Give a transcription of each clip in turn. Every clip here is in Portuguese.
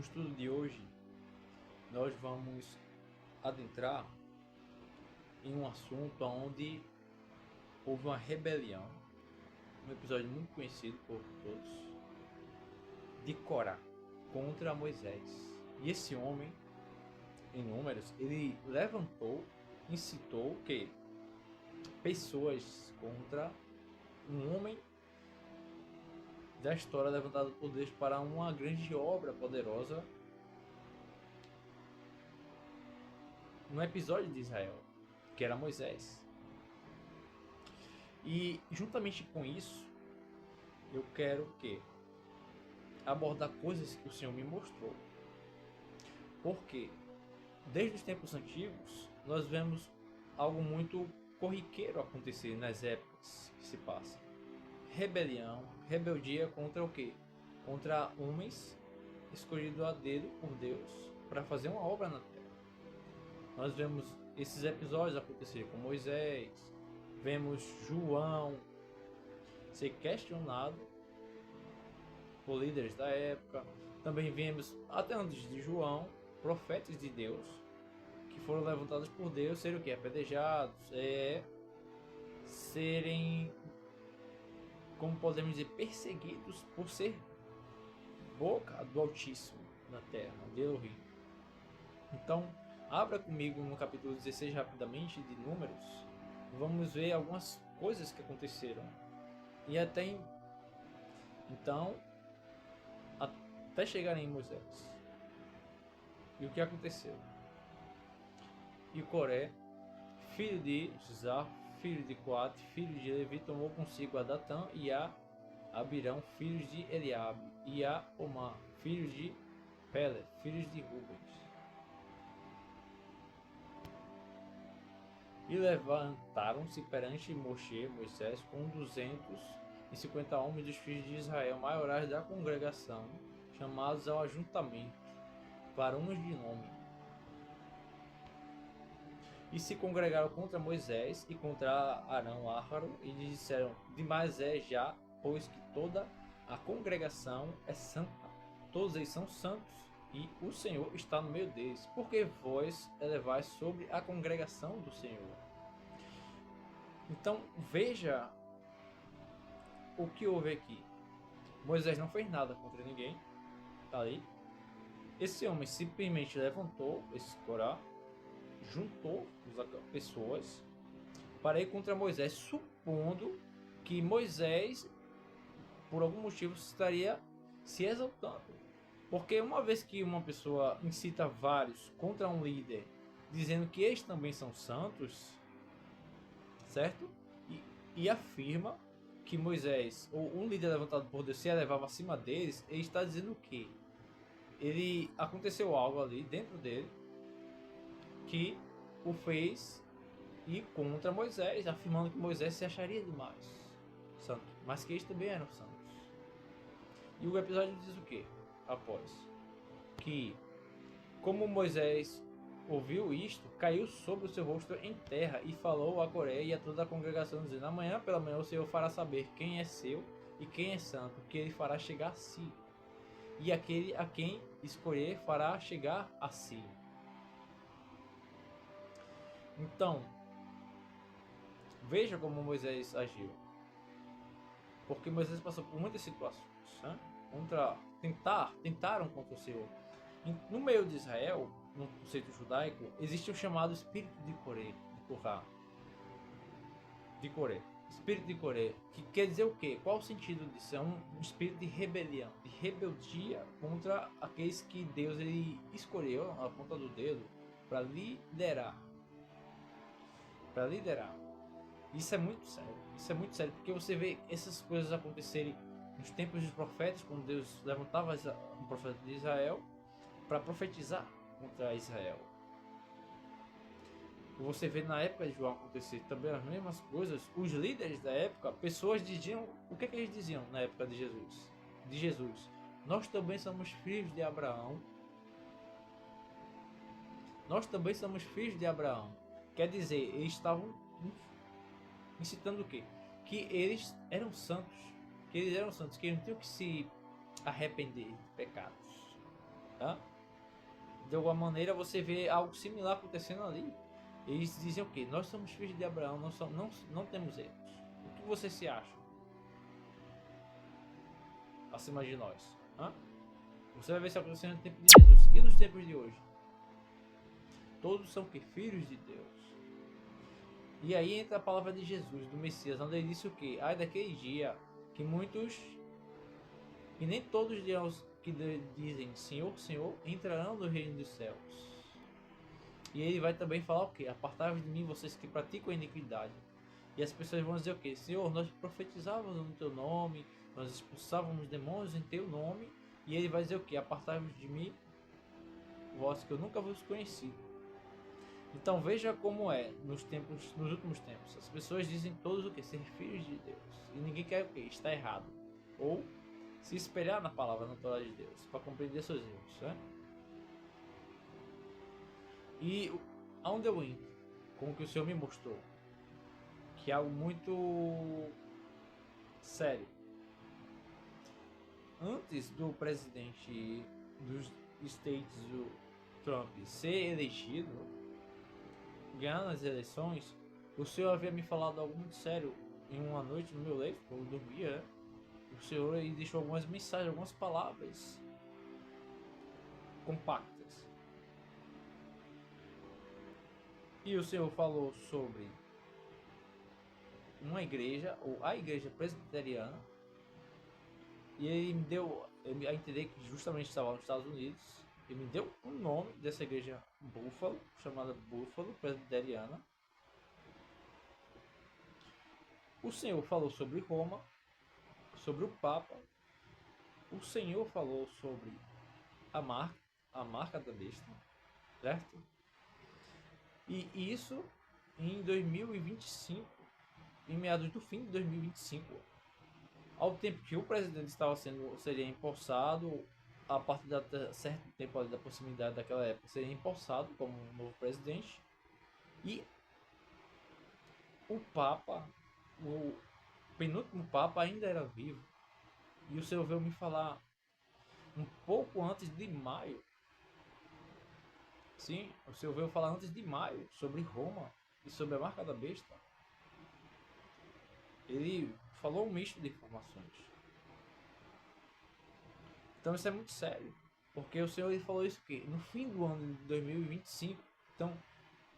estudo de hoje, nós vamos adentrar em um assunto onde houve uma rebelião, um episódio muito conhecido por todos, de Corá contra Moisés. E esse homem, em Números, ele levantou, incitou que pessoas contra um homem da história levantado por Deus para uma grande obra poderosa no episódio de Israel, que era Moisés. E juntamente com isso, eu quero abordar coisas que o Senhor me mostrou. Porque desde os tempos antigos, nós vemos algo muito corriqueiro acontecer nas épocas que se passam. Rebelião, rebeldia contra o quê? Contra homens escolhidos a dedo por Deus para fazer uma obra na terra. Nós vemos esses episódios acontecerem com Moisés, vemos João ser questionado por líderes da época. Também vemos, até antes de João, profetas de Deus que foram levantados por Deus serem o quê? Apedrejados, serem, como podemos dizer, perseguidos por ser boca do Altíssimo na terra, de Elohim. Então, abra comigo no capítulo 16 rapidamente de Números. Vamos ver algumas coisas que aconteceram. E então, até chegarem em Moisés. E o que aconteceu? E Coré, filho de Zar, filho de Coate, filho de Levi, tomou consigo a Datã e a Abirão, filhos de Eliabe, e a Omar, filhos de Pelé, filhos de Rubens. E levantaram-se perante Moisés com 250 homens dos filhos de Israel, maiorais da congregação, chamados ao ajuntamento, varões de nome. E se congregaram contra Moisés e contra Arão Áharo, e lhes disseram: demais é já, pois que toda a congregação é santa, todos eles são santos, e o Senhor está no meio deles, porque vós elevais sobre a congregação do Senhor. Então veja o que houve aqui. Moisés não fez nada contra ninguém, tá ali. Esse homem simplesmente levantou esse Corá, juntou as pessoas para ir contra Moisés, supondo que Moisés, por algum motivo, estaria se exaltando. Porque uma vez que uma pessoa incita vários contra um líder, dizendo que eles também são santos, certo? E afirma que Moisés, ou um líder levantado por Deus, se elevava acima deles, ele está dizendo que aconteceu algo ali dentro dele que o fez ir contra Moisés, afirmando que Moisés se acharia demais santo, mas que eles também eram santos. E o episódio diz o que? Após que, como Moisés ouviu isto, caiu sobre o seu rosto em terra e falou a Coré e a toda a congregação, dizendo: amanhã pela manhã o Senhor fará saber quem é seu e quem é santo, que ele fará chegar a si, e aquele a quem escolher fará chegar a si. Então, veja como Moisés agiu. Porque Moisés passou por muitas situações, né? Tentaram contra o Senhor. No meio de Israel, no conceito judaico, existe o chamado espírito de Coré, de Coré. Espírito de Coré, que quer dizer o quê? Qual o sentido disso? É um espírito de rebelião, de rebeldia contra aqueles que Deus ele escolheu a ponta do dedo para liderar. Isso é muito sério, porque você vê essas coisas acontecerem nos tempos dos profetas, quando Deus levantava um profeta de Israel para profetizar contra Israel. Você vê na época de João acontecer também as mesmas coisas. Os líderes da época, pessoas diziam, o que eles diziam na época de Jesus? Nós também somos filhos de Abraão. Nós também somos filhos de Abraão. Quer dizer, eles estavam incitando o quê? Que eles eram santos. Que eles não tinham que se arrepender de pecados. Tá? De alguma maneira você vê algo similar acontecendo ali. Eles dizem o quê? Nós somos filhos de Abraão, não temos erros. O que você se acha acima de nós? Hã? Você vai ver isso acontecendo no tempo de Jesus e nos tempos de hoje. Todos são que? Filhos de Deus. E aí entra a palavra de Jesus, do Messias, onde ele disse o quê? Ai daquele dia que muitos, e nem todos que dizem Senhor, Senhor, entrarão no reino dos céus. E ele vai também falar o quê? Apartai-vos de mim, vocês que praticam a iniquidade. E as pessoas vão dizer o quê? Senhor, nós profetizávamos no teu nome, nós expulsávamos demônios em teu nome. E ele vai dizer o quê? Apartai-vos de mim, vós que eu nunca vos conheci. Então veja como é nos últimos tempos. As pessoas dizem todos o que? Ser filhos de Deus. E ninguém quer o que? Está errado. Ou se espelhar na palavra natural de Deus para compreender seus erros. Né? E aonde eu entro? Com o que o Senhor me mostrou. Que é algo muito sério. Antes do presidente dos States, o Trump, ser elegido, ganhar nas eleições, o Senhor havia me falado algo muito sério em uma noite no meu leito, quando eu dormia, né? O Senhor deixou algumas mensagens, algumas palavras compactas. E o Senhor falou sobre uma igreja, ou a igreja presbiteriana, e ele me deu a entender que justamente estava nos Estados Unidos. Ele me deu um nome dessa igreja Buffalo, chamada Buffalo Presbiteriana. O Senhor falou sobre Roma, sobre o Papa. O Senhor falou sobre a marca da besta, certo? E isso em 2025, em meados do fim de 2025, ao tempo que o presidente seria empossado, a partir de certo tempo ali, da proximidade daquela época, seria empossado como um novo presidente. E o Papa, o penúltimo Papa, ainda era vivo. E o Senhor veio me falar um pouco antes de maio. Sim, o Senhor veio falar antes de maio sobre Roma e sobre a marca da besta. Ele falou um misto de informações. Então isso é muito sério. Porque o Senhor ele falou isso que no fim do ano de 2025. Então,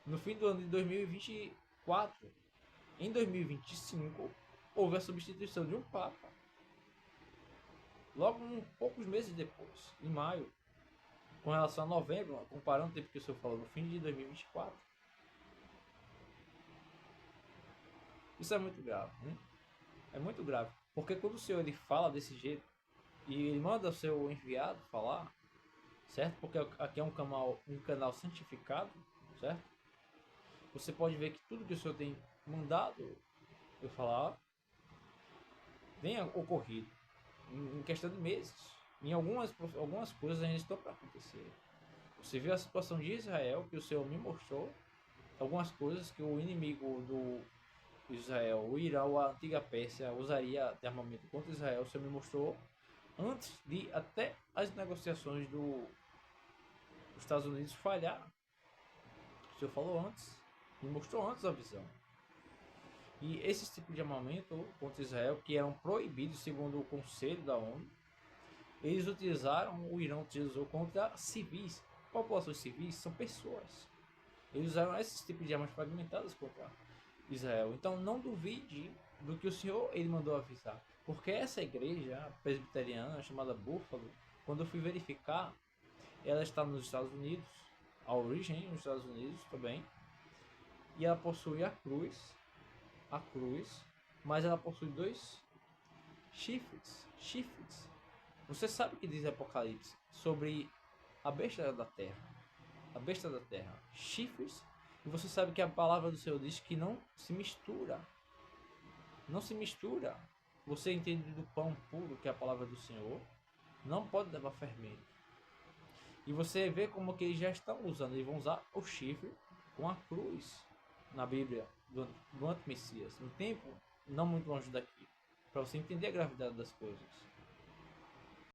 no fim do ano de 2024, em 2025, houve a substituição de um Papa. Logo poucos meses depois, em maio, com relação a novembro, comparando o tempo que o Senhor falou no fim de 2024. Isso é muito grave, né? É muito grave. Porque quando o Senhor ele fala desse jeito, e ele manda o seu enviado falar, certo? Porque aqui é um canal santificado, certo? Você pode ver que tudo que o Senhor tem mandado eu falar tenha ocorrido em questão de meses. Em algumas coisas ainda estão para acontecer. Você viu a situação de Israel, que o Senhor me mostrou algumas coisas que o inimigo do Israel, o Irã ou a antiga Pérsia usaria de armamento contra Israel. O Senhor me mostrou antes de até as negociações dos Estados Unidos falhar. O Senhor falou antes, me mostrou antes a visão. E esse tipo de armamento contra Israel, que eram proibidos segundo o Conselho da ONU, eles utilizaram, o Irã utilizou contra civis. Populações civis são pessoas. Eles usaram esses tipos de armas fragmentadas contra Israel. Então não duvide do que o Senhor ele mandou avisar. Porque essa igreja presbiteriana, chamada Buffalo, quando eu fui verificar, ela está nos Estados Unidos, a origem nos Estados Unidos também, e ela possui a cruz, mas ela possui dois chifres. Você sabe o que diz Apocalipse sobre a besta da terra, chifres, e você sabe que a palavra do Senhor diz que não se mistura. Você entende do pão puro, que é a palavra do Senhor, não pode levar fermento. E você vê como que eles já estão usando, eles vão usar o chifre com a cruz na Bíblia do anti-Messias, um tempo não muito longe daqui, para você entender a gravidade das coisas.